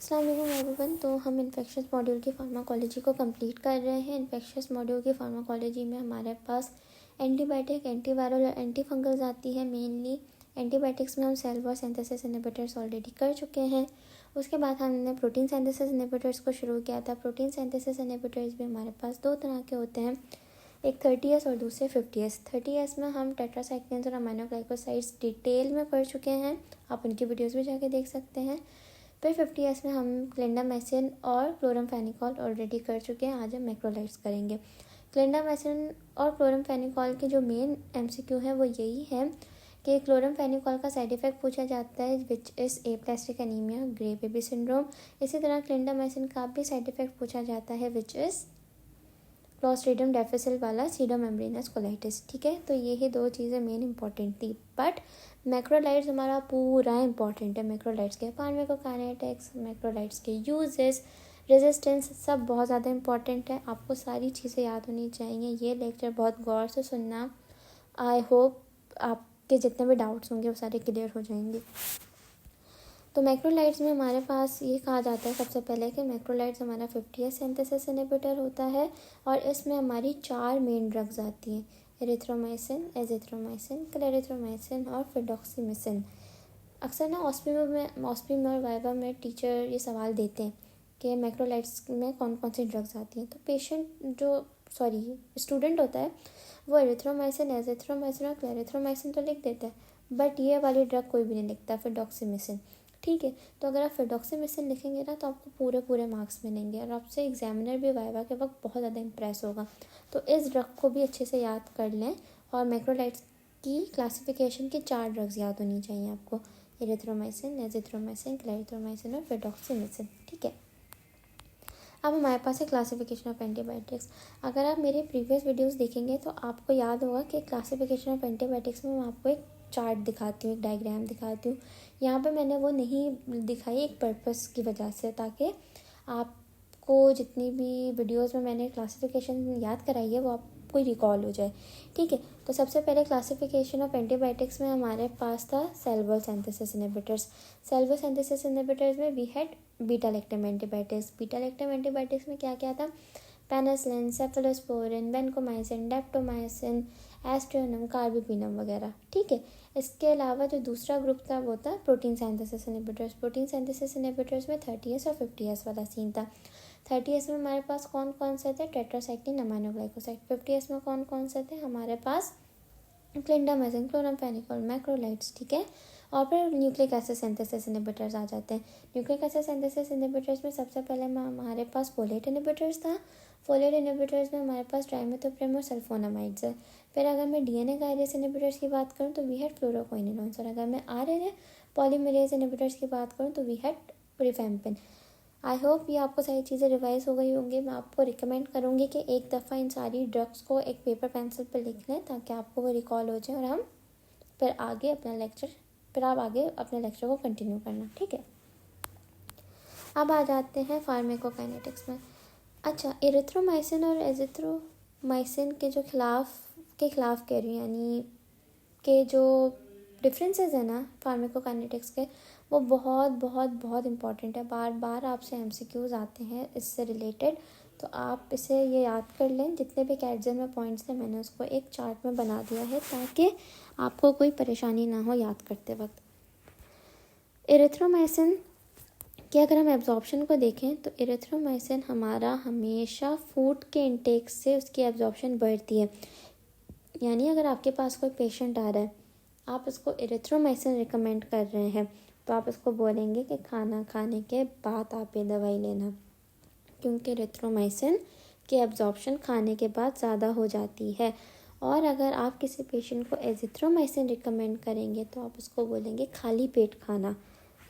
अस्सलाम वालेकुम एवरीवन। तो हम इन्फेक्शस मॉड्यूल की फार्माकोलॉजी को कंप्लीट कर रहे हैं। इन्फेक्शस मॉड्यूल की फार्माकोलॉजी में हमारे पास एंटीबायोटिक, एंटीवायरल और एंटी फंगल्स आती है। मेनली एंटीबायोटिक्स में हम cell wall synthesis inhibitors already कर चुके हैं। उसके बाद हमने प्रोटीन सिंथेसिस इनहिबिटर्स को शुरू किया था। प्रोटीन सिंथेसिस इनहिबिटर्स भी हमारे पास दो तरह के होते हैं, एक 30S और दूसरे 50S। 30S में हम टेट्रासाइक्लिन्स और अमीनोग्लाइकोसाइड्स डिटेल में पढ़ चुके हैं, आप उनकी वीडियोज़ भी जाके देख सकते हैं। फिर 50S में हम क्लिंडामैसिन और क्लोरमफेनिकॉल ऑलरेडी कर चुके हैं। आज हम मैक्रोलाइड्स करेंगे। क्लिंडामैसिन और क्लोरमफेनिकॉल के जो मेन MCQ है वो यही है कि क्लोरमफेनिकॉल का साइड इफ़ेक्ट पूछा जाता है which is aplastic anaemia, grey baby syndrome. इसी तरह क्लिंडामैसिन का भी साइड इफ़ेक्ट पूछा जाता है विच इज़ क्लोस्ट्रीडियम डिफिसिल वाला सीडोमेम्ब्रेनस कोलाइटिस। ठीक है, तो ये ही दो चीज़ें मेन इंपॉर्टेंट थी। बट मैक्रोलाइड्स हमारा पूरा इंपॉर्टेंट है। मैक्रोलाइड्स के फार्माकोकाइनेटिक्स, मैक्रोलाइड्स के यूजेस, रेजिस्टेंस सब बहुत ज़्यादा इंपॉर्टेंट है। आपको सारी चीज़ें याद होनी चाहिए। ये लेक्चर बहुत गौर से सुनना। आई होप आपके जितने भी डाउट्स होंगे वो सारे क्लियर हो जाएंगे। तो मैक्रोलाइड्स में हमारे पास ये कहा जाता है सबसे पहले कि मैक्रोलाइड्स हमारा 50S सिंथेसिस इनहिबिटर होता है और इसमें हमारी 4 मेन ड्रग्स आती हैं, एरिथ्रोमाइसिन, एजिथ्रोमाइसिन, क्लेरिथ्रोमाइसिन और फिडॉक्सीमिसिन। अक्सर ना ऑस्पी में और वाइवा में टीचर ये सवाल देते हैं कि मैक्रोलाइड्स में कौन कौन सी ड्रग्स आती हैं। तो स्टूडेंट होता है वो एरिथ्रोमाइसिन, एजिथ्रोमाइसिन और क्लेरिथ्रोमाइसिन तो लिख देता है, बट ये वाली ड्रग कोई भी नहीं लिखता, फिडॉक्सीमिसिन। ठीक है, तो अगर आप फिडॉक्सीमिसिन लिखेंगे ना तो आपको पूरे मार्क्स मिलेंगे और आपसे एग्जामिनर भी वाइवा के वक्त बहुत ज़्यादा इंप्रेस होगा। तो इस ड्रग को भी अच्छे से याद कर लें। और मैक्रोलाइड्स की क्लासिफिकेशन की 4 ड्रग्स याद होनी चाहिए आपको, एरिथ्रोमाइसिन, एजिथ्रोमाइसिन, क्लेरिथ्रोमाइसिन और फिडॉक्सीमिसिन। ठीक है, अब हमारे पास है क्लासिफिकेशन ऑफ एंटीबायोटिक्स। अगर आप मेरे प्रीवियस वीडियोस देखेंगे तो आपको याद होगा कि क्लासिफिकेशन ऑफ एंटीबायोटिक्स में मैं आपको एक चार्ट दिखाती हूँ, एक डायग्राम दिखाती हूँ। यहाँ पे मैंने वो नहीं दिखाई एक पर्पस की वजह से, ताकि आपको जितनी भी वीडियोस में मैंने क्लासिफिकेशन याद कराई है वो आपको रिकॉल हो जाए। ठीक है, तो सबसे पहले क्लासिफिकेशन ऑफ एंटीबायोटिक्स में हमारे पास था cell wall synthesis inhibitors. Cell wall synthesis inhibitors में we had beta lactam antibiotics. Beta lactam antibiotics में क्या क्या था, penicillin, cephalosporin, vancomycin, daptomycin, aztreonam, carbapenem वगैरह। ठीक है, इसके अलावा जो दूसरा ग्रुप था वो था protein synthesis inhibitors. Protein synthesis inhibitors में 30S और 50S वाला सीन था। 30S में हमारे पास कौन कौन से थे, टेट्रासाइक्लिन, अमीनोग्लाइकोसाइड। 50S में कौन कौन से थे हमारे पास, क्लिंडामैसिन, क्लोरमफेनिकॉल, मैक्रोलाइड्स। ठीक है, और फिर न्यूक्लिक एसिड सिंथेसिस इनहिबिटर्स आ जाते हैं। न्यूक्लिक एसिड सिंथेसिस इनहिबिटर्स में सबसे पहले हमारे पास फोलेट इनहिबिटर्स था। फोलेट इनहिबिटर्स में हमारे पास ट्राइमेथोप्रिम और सल्फोनामाइड्स है। फिर अगर मैं DNA काइनेस इनहिबिटर्स की बात करूँ तो वी हैड फ्लोरोक्विनोन्स। और अगर मैं RNA पॉलीमरेज इनहिबिटर्स की बात करूँ तो वी हैड रिफेम्पिन। आई होप ये आपको सारी चीज़ें रिवाइज हो गई होंगी। मैं आपको रिकमेंड करूँगी कि एक दफ़ा इन सारी ड्रग्स को एक पेपर पेंसिल पर लिख लें ताकि आपको वो रिकॉल हो जाए और हम फिर आप आगे अपने लेक्चर को कंटिन्यू करना। ठीक है, अब आ जाते हैं फार्माकोकाइनेटिक्स में। अच्छा, एरिथ्रोमाइसिन और एजिथ्रोमाइसिन के खिलाफ कह रही हूँ, यानी के जो डिफरेंसेस है ना फार्माकोकाइनेटिक्स के, वो बहुत बहुत बहुत इंपॉर्टेंट है। बार बार आपसे MCQs आते हैं इससे रिलेटेड, तो आप इसे ये याद कर लें। जितने भी कैटजन में पॉइंट्स थे मैंने उसको एक चार्ट में बना दिया है ताकि आपको कोई परेशानी ना हो याद करते वक्त। एरिथ्रोमाइसिन कि अगर हम एब्जॉर्प्शन को देखें तो एरिथ्रोमाइसिन हमारा हमेशा फूड के इंटेक से उसकी एब्जॉर्प्शन बढ़ती है। यानी अगर आपके पास कोई पेशेंट आ रहा है, आप उसको एरिथ्रोमाइसिन रिकमेंड कर रहे हैं, तो आप उसको बोलेंगे कि खाना खाने के बाद आप ये दवाई लेना, क्योंकि एरिथ्रोमाइसिन की एब्जॉर्प्शन खाने के बाद ज़्यादा हो जाती है। और अगर आप किसी पेशेंट को एजिथ्रोमाइसिन रिकमेंड करेंगे तो आप उसको बोलेंगे खाली पेट खाना,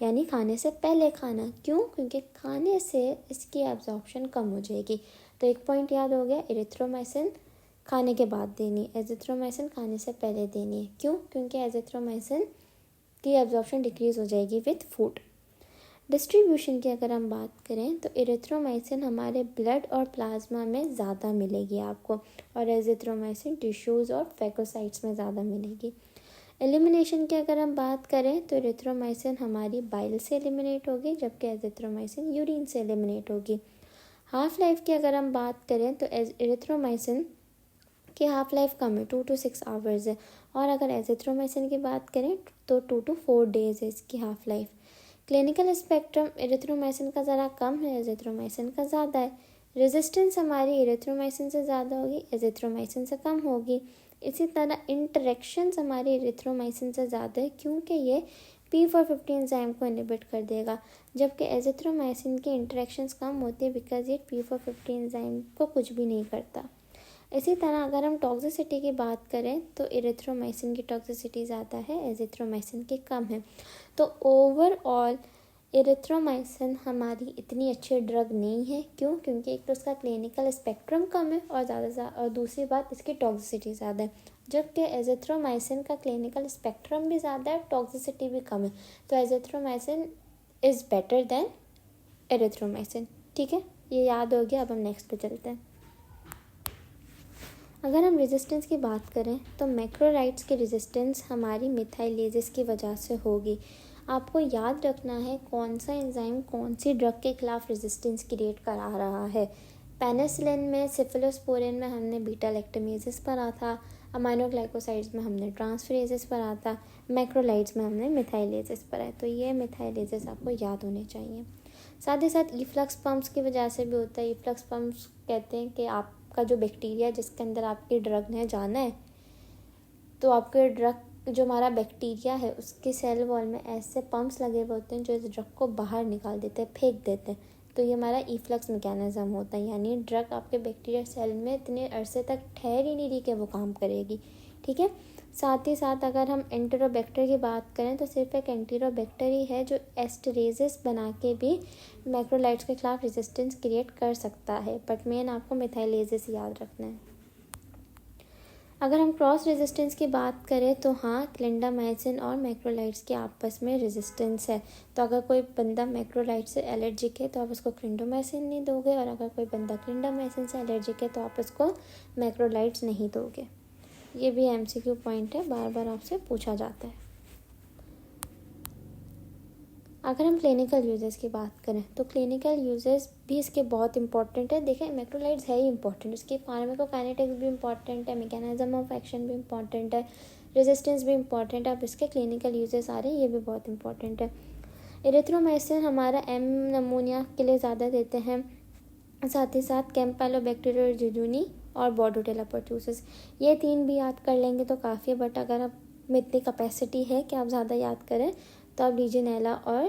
यानी खाने से पहले खाना। क्यों? क्योंकि खाने से इसकी एब्जॉर्प्शन कम हो जाएगी। तो एक पॉइंट याद हो गया, एरिथ्रोमाइसिन खाने के बाद देनी, एजिथ्रोमाइसिन खाने से पहले देनी है। क्यों? क्योंकि एजिथ्रोमाइसिन की एब्जॉर्प्शन डिक्रीज़ हो जाएगी विथ फूड। डिस्ट्रीब्यूशन की अगर हम बात करें तो एरिथ्रोमाइसिन हमारे ब्लड और प्लाज्मा में ज़्यादा मिलेगी आपको, और एजिथ्रोमाइसिन टिश्यूज़ और फैगोसाइट्स में ज़्यादा मिलेगी। एलिमिनेशन की अगर हम बात करें तो एरिथ्रोमाइसिन हमारी बाइल से एलिमिनेट होगी, जबकि एजिथ्रोमाइसिन यूरिन से एलिमिनेट होगी। हाफ लाइफ की अगर हम बात करें तो एरिथ्रोमाइसिन की हाफ लाइफ कम है, 2 to 6 आवर्स है, और अगर एजिथ्रोमाइसिन की बात करें तो 2 to 4 डेज है इसकी half life. Clinical spectrum erythromycin का ज़रा कम है, एजिथ्रोमाइसिन का ज़्यादा है। रेजिस्टेंस हमारी एरिथ्रोमाइसिन से ज़्यादा होगी, एजिथ्रोमाइसिन से कम होगी। इसी तरह इंटरेक्शंस हमारी एरिथ्रोमाइसिन से ज़्यादा है, क्योंकि ये P450 एंजाइम को इनहिबिट कर देगा, जबकि एजिथ्रोमाइसिन की इंटरेक्शंस कम होती है बिकॉज ये P450 एंजाइम को कुछ भी नहीं करता। इसी तरह अगर हम टॉक्सिसिटी की बात करें तो एरिथ्रोमाइसिन की टॉक्सिसिटी ज़्यादा है, एजिथ्रोमाइसिन की कम है। तो ओवरऑल एरिथ्रोमाइसिन हमारी इतनी अच्छी ड्रग नहीं है। क्यों? क्योंकि एक तो उसका क्लिनिकल स्पेक्ट्रम कम है और दूसरी बात इसकी टॉक्सिसिटी ज़्यादा है, जबकि एजिथ्रोमाइसिन का क्लिनिकल स्पेक्ट्रम भी ज़्यादा है, टॉक्सिसिटी भी कम है। तो azithromycin is better than erythromycin. ठीक है, ये याद हो गया। अब हम नेक्स्ट पे चलते हैं। अगर हम रेजिस्टेंस की बात करें तो मैक्रोलाइड्स की रेजिस्टेंस हमारी मिथाइलेजेस की वजह से होगी। आपको याद रखना है कौन सा एंजाइम कौन सी ड्रग के खिलाफ रेजिस्टेंस क्रिएट करा रहा है। पेनिसिलिन में, सिफिलोस्पोरिन में हमने बीटा लैक्टमेजेस पढ़ा था, अमाइनोग्लाइकोसाइड्स में हमने ट्रांसफरेजेस पढ़ा था, मैक्रोलाइड्स में हमने मिथाइलेजेस पढ़ा है। तो ये मिथाइलेजेस आपको याद होने चाहिए। साथ ही साथ ईफ्लक्स पम्प्स की वजह से भी होता है। ईफ्लक्स पम्प्स कहते हैं कि आपका जो बैक्टीरिया जिसके अंदर आपकी ड्रग ने जाना है, तो आपके ड्रग जो हमारा बैक्टीरिया है उसके सेल वॉल में ऐसे पंप्स लगे हुए होते हैं जो इस ड्रग को बाहर निकाल देते हैं, फेंक देते हैं। तो ये हमारा ईफ्लक्स मैकेनिज्म होता है, यानी ड्रग आपके बैक्टीरिया सेल में इतने अरसे तक ठहर ही नहीं रही कि वो काम करेगी। ठीक है। साथ ही साथ अगर हम एंटेरोबैक्टर की बात करें तो सिर्फ एक एंटेरोबैक्टर ही है जो एस्टरेजेस बना के भी मैक्रोलाइड्स के खिलाफ रेजिस्टेंस क्रिएट कर सकता है, बट मेन आपको मिथाइलेजेस याद रखना है। अगर हम क्रॉस रेजिस्टेंस की बात करें तो हाँ, क्लिंडामाइसिन और मैक्रोलाइड्स के आपस में रेजिस्टेंस है। तो अगर कोई बंदा मैक्रोलाइड से एलर्जिक है तो आप उसको क्लिंडामाइसिन नहीं दोगे, और अगर कोई बंदा क्लिंडामाइसिन से एलर्जिक है तो आप उसको मैक्रोलाइड्स नहीं दोगे। ये भी MCQ पॉइंट है, बार बार आपसे पूछा जाता है। अगर हम क्लिनिकल यूजेस की बात करें तो क्लिनिकल यूजेस भी इसके बहुत इंपॉर्टेंट है। देखें, मैक्रोलाइड्स है ही इंपॉर्टेंट, उसकी फार्माकोकाइनेटिक्स भी इंपॉर्टेंट है, मैकेनिज्म ऑफ एक्शन भी इंपॉर्टेंट है, रेजिस्टेंस भी इंपॉर्टेंट है। अब इसके क्लिनिकल यूजेस आ रहे हैं, ये भी बहुत इंपॉर्टेंट है। एरिथ्रोमाइसिन हमारा नमूनिया के लिए ज़्यादा देते हैं। साथ ही साथ कैम्पाइलोबैक्टीरिया जेजुनी और बॉर्डोटेला परट्यूसिस, ये 3 भी याद कर लेंगे तो काफ़ी है। बट अगर आप में इतनी कैपेसिटी है कि आप ज़्यादा याद करें तो आप लीजियनेला और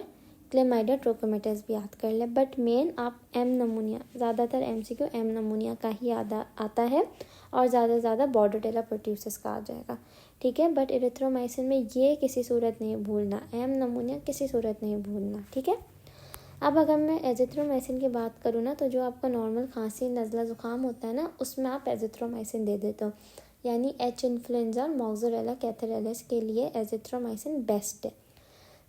क्लेमाइडिया ट्रोकोमेटस भी याद कर लें। बट मेन आप नमूनिया, ज़्यादातर MCQ नमूनिया का ही आता है, और ज़्यादा से ज़्यादा बॉर्डोटेला परट्यूसिस का आ जाएगा। ठीक है। बट एरिथ्रोमाइसिन में ये किसी सूरत नहीं भूलना, नमूनिया किसी सूरत नहीं भूलना। ठीक है। अब अगर मैं एजिथ्रोमाइसिन की बात करूँ ना, तो जो आपका नॉर्मल खांसी नज़ला ज़ुकाम होता है ना, उसमें आप एजिथ्रोमाइसिन दे देते हो, यानी H इन्फ्लुएंजा और मोक्सरेला कैथेरेलिस के लिए एजिथ्रोमाइसिन बेस्ट है।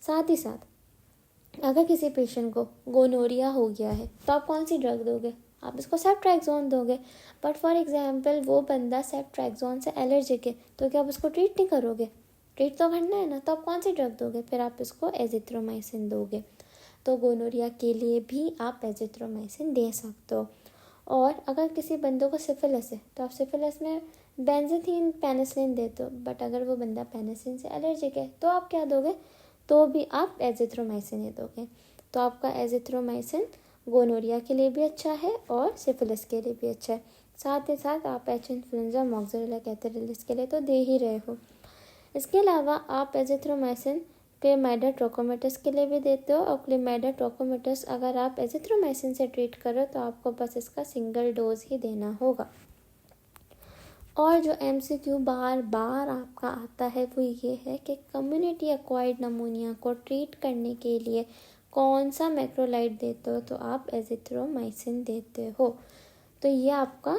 साथ ही साथ अगर किसी पेशेंट को गोनोरिया हो गया है तो आप कौन सी ड्रग दोगे? आप इसको सेफ्ट्रैक्सोन दोगे। बट फॉर एग्जांपल वो बंदा सेफ्ट्रैक्सोन से एलर्जिक है, तो क्या आप उसको ट्रीट नहीं करोगे? ट्रीट तो करना है ना, तो आप कौन सी ड्रग दोगे? फिर आप इसको एजिथ्रोमाइसिन दोगे। तो गोनोरिया के लिए भी आप एजिथ्रोमाइसिन दे सकते हो। और अगर किसी बंदों को सिफिलिस है तो आप सिफिलिस में बेंजाथीन पेनिसिलिन देते हो। बट अगर वो बंदा पेनिसिलिन से एलर्जिक है तो आप क्या दोगे? तो भी आप एजिथ्रोमाइसिन ही दोगे। तो आपका एजिथ्रोमाइसिन गोनोरिया के लिए भी अच्छा है और सिफिलिस के लिए भी अच्छा है। साथ ही साथ आप H इन्फ्लुएंजा मोक्सरेला कैथेरेलिस के लिए तो दे ही रहे हो। इसके अलावा आप एजिथ्रोमाइसिन क्लेमाइडिया ट्रोकोमेटस के लिए भी देते हो, और क्लेमाइडिया ट्रोकोमेटस अगर आप एजिथ्रोमाइसिन से ट्रीट करो तो आपको बस इसका सिंगल डोज ही देना होगा। और जो MCQ बार बार आपका आता है वो ये है कि कम्युनिटी एक्वायर्ड नमूनिया को ट्रीट करने के लिए कौन सा मैक्रोलाइड देते हो? तो आप एजिथ्रोमाइसिन देते हो। तो ये आपका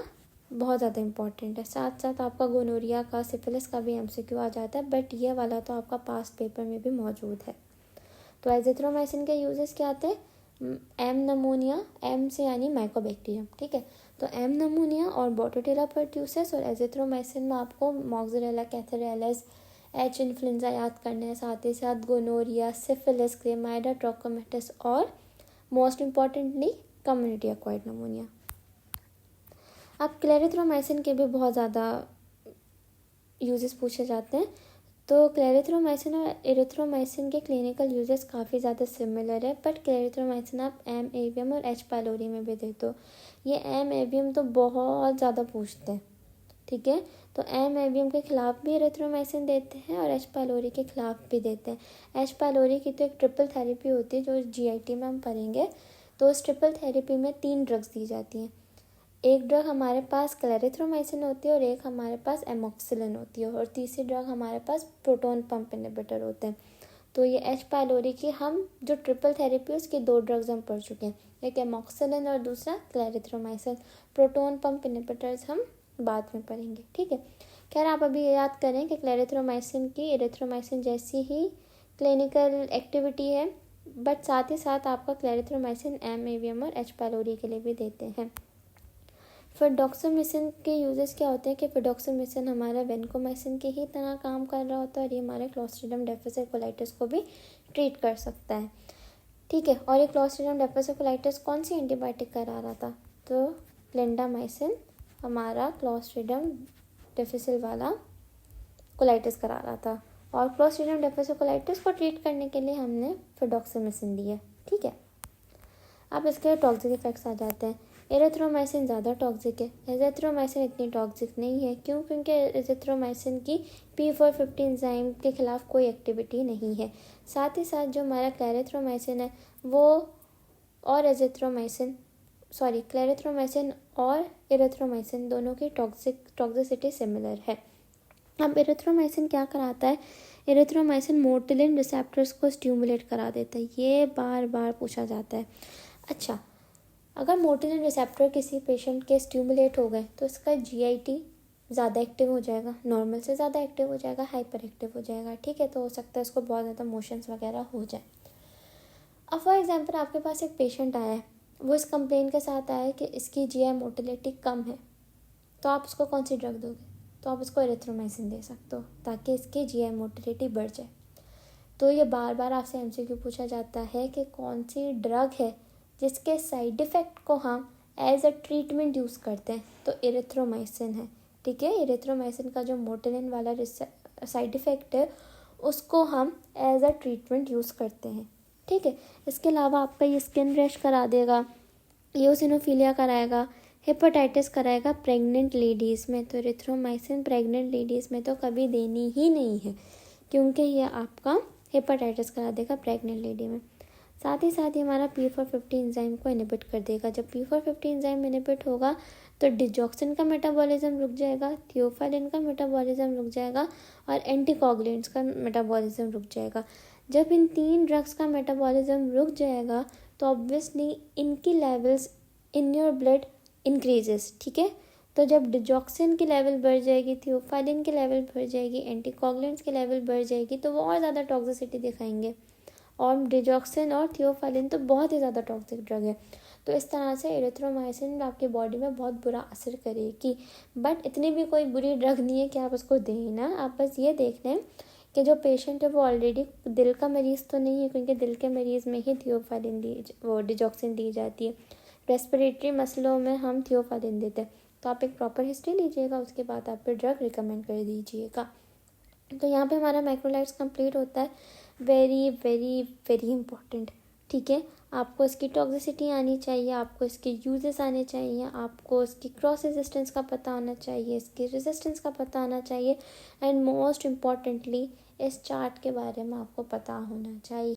बहुत ज़्यादा इंपॉर्टेंट है। साथ साथ आपका गोनोरिया का, सिफिलिस का भी MCQ आ जाता है, बट ये वाला तो आपका पास्ट पेपर में भी मौजूद है। तो एजिथ्रोमाइसिन के यूजेस क्या आते हैं? नमूनिया, से यानी माइकोबैक्टीरियम। ठीक है। तो नमूनिया और बॉर्डोटेला परट्यूसिस, और एजिथ्रोमाइसिन में आपको मोक्सरेला कैथेरेलिस, एच इन्फ्लुएंजा याद करना है, साथ ही साथ गोनोरिया, सिफिलिस, क्लेमाइडा, ट्रोकोमेटिस और most importantly community acquired pneumonia. अब क्लेरिथ्रोमाइसिन के भी बहुत ज़्यादा यूजेस पूछे जाते हैं। तो क्लेरिथ्रोमाइसिन और एरिथ्रोमाइसिन के क्लिनिकल यूजेस काफ़ी ज़्यादा सिमिलर है, बट क्लेरिथ्रोमाइसिन आप एम एवियम और एच पाइलोरी में भी दे दो। ये एम एवियम तो बहुत ज़्यादा पूछते हैं, ठीक है। तो एम एवियम के खिलाफ भी एरिथ्रोमाइसिन देते हैं और एच पाइलोरी के खिलाफ भी देते हैं। एच पाइलोरी की तो एक ट्रिपल थेरेपी होती है जो जीआईटी में हम पढ़ेंगे। तो उस ट्रिपल थेरेपी में 3 ड्रग्स दी जाती हैं। एक ड्रग हमारे पास क्लेरिथ्रोमाइसिन होती है और एक हमारे पास एमोक्सिलिन होती है और तीसरी ड्रग हमारे पास प्रोटॉन पंप इनहिबिटर होते हैं। तो ये एच पाइलोरी की हम जो ट्रिपल थेरेपी है उसकी 2 ड्रग्स हम पढ़ चुके हैं, एक एमोक्सिलिन और दूसरा क्लेरिथ्रोमाइसिन। प्रोटॉन पंप इनहिबिटर्स हम बाद में पढ़ेंगे, ठीक है। खैर आप अभी ये याद करें कि क्लेरिथ्रोमाइसिन की एरिथ्रोमाइसिन जैसी ही क्लिनिकल एक्टिविटी है, बट साथ ही साथ आपका क्लेरिथ्रोमाइसिन एम एवियम और एच पाइलोरी के लिए भी देते हैं। फिडोक्सामिसिन के यूजेस क्या होते हैं कि फिडोक्सामिसिन हमारा वेनकोमाइसिन की ही तरह काम कर रहा होता है और ये हमारे क्लोस्ट्रीडियम डिफिसिट कोलाइटिस को भी ट्रीट कर सकता है, ठीक है। और ये क्लोस्ट्रीडियम डिफिसिट कोलाइटिस कौन सी एंटीबायोटिक करा रहा था? तो क्लिंडामाइसिन हमारा क्लोस्ट्रीडियम डिफिसिल वाला कोलाइटिस करा रहा था और क्लोस्ट्रीडियम डिफिसिल कोलाइटिस को ट्रीट करने के लिए हमने फिडोक्सामिसिन दी है, ठीक है। अब इसके टॉक्सिक इफेक्ट्स आ जाते हैं। एरिथ्रोमाइसिन ज़्यादा टॉक्सिक है, एजिथ्रोमाइसिन इतनी टॉक्सिक नहीं है। क्यों? क्योंकि एजिथ्रोमाइसिन की P450 एंजाइम के खिलाफ कोई एक्टिविटी नहीं है। साथ ही साथ जो हमारा क्लेरिथ्रोमाइसिन है वो और क्लेरिथ्रोमाइसिन और एरिथ्रोमाइसिन दोनों की टॉक्सिसिटी सिमिलर है। अब एरिथ्रोमाइसिन क्या कराता है? एरिथ्रोमाइसिन मोटिलिन रिसेप्टर्स को स्टिमुलेट करा देता है। ये बार बार पूछा जाता है। अच्छा, अगर मोटिलिन रिसेप्टर किसी पेशेंट के स्टिमुलेट हो गए तो इसका जीआईटी ज़्यादा एक्टिव हो जाएगा, नॉर्मल से ज़्यादा एक्टिव हो जाएगा, हाइपर एक्टिव हो जाएगा, ठीक है। तो हो सकता है इसको बहुत ज़्यादा मोशंस वगैरह हो जाए। अब फॉर एग्जांपल आपके पास एक पेशेंट आया है, वो इस कंप्लेन के साथ आया है कि इसकी जीआई मोटिलिटी कम है, तो आप उसको कौन सी ड्रग दोगे? तो आप उसको एरिथ्रोमाइसिन दे सकते हो ताकि इसकी जीआई मोटिलिटी बढ़ जाए। तो ये बार बार आपसे एमसीक्यू पूछा जाता है कि कौन सी ड्रग है जिसके साइड इफ़ेक्ट को हम एज अ ट्रीटमेंट यूज़ करते हैं। तो एरिथ्रोमाइसिन है, ठीक है। एरिथ्रोमाइसिन का जो मोटिलिन वाला साइड इफ़ेक्ट है उसको हम एज अ ट्रीटमेंट यूज़ करते हैं, ठीक है। इसके अलावा आपका ये स्किन रैश करा देगा, ईओसिनोफिलिया कराएगा, हेपेटाइटिस कराएगा प्रेग्नेंट लेडीज़ में। तो एरिथ्रोमाइसिन प्रेग्नेंट लेडीज़ में तो कभी देनी ही नहीं है क्योंकि ये आपका हेपेटाइटिस करा देगा प्रेग्नेंट लेडी में। साथ ही साथ ये हमारा P450 एंजाइम को इनहिबिट कर देगा। जब P450 एंजाइम इनहिबिट होगा तो डिजॉक्सिन का मेटाबॉलिज्म रुक जाएगा, थियोफाइलिन का मेटाबॉलिज्म रुक जाएगा और एंटीकोगुलेंट्स का मेटाबॉलिज्म रुक जाएगा। जब इन 3 ड्रग्स का मेटाबॉलिज्म रुक जाएगा तो ऑब्वियसली इनकी levels in your blood increases, ठीक है। तो जब डिजॉक्सिन की लेवल बढ़ जाएगी, थियोफाइलिन की लेवल बढ़ जाएगी, एंटीकोगुलेंट्स की लेवल बढ़ जाएगी तो वो और ज़्यादा टॉक्सिसिटी दिखाएंगे। और डिजॉक्सिन और थियोफाइलिन तो बहुत ही ज़्यादा टॉक्सिक ड्रग है। तो इस तरह से एरिथ्रोमाइसिन आपकी बॉडी में बहुत बुरा असर करेगी, बट इतनी भी कोई बुरी ड्रग नहीं है कि आप उसको दें ना। आप बस ये देख लें कि जो पेशेंट है वो ऑलरेडी दिल का मरीज़ तो नहीं है, क्योंकि दिल के मरीज़ में ही थियोफाइलिन वो डिजॉक्सिन दी जाती है। रेस्पिरेटरी मसलों में हम थियोफाइलिन देते हैं। तो आप एक प्रॉपर हिस्ट्री लीजिएगा, उसके बाद आप पे ड्रग रिकमेंड कर दीजिएगा। तो यहाँ पे हमारा मैक्रोलाइट्स कंप्लीट होता है। वेरी वेरी वेरी इंपॉर्टेंट, ठीक है। आपको इसकी टॉक्सिसिटी आनी चाहिए, आपको इसके यूजेस आने चाहिए, आपको इसकी क्रॉस रेजिस्टेंस का पता होना चाहिए, इसकी रेजिस्टेंस का पता होना चाहिए एंड मोस्ट इम्पॉर्टेंटली इस चार्ट के बारे में आपको पता होना चाहिए।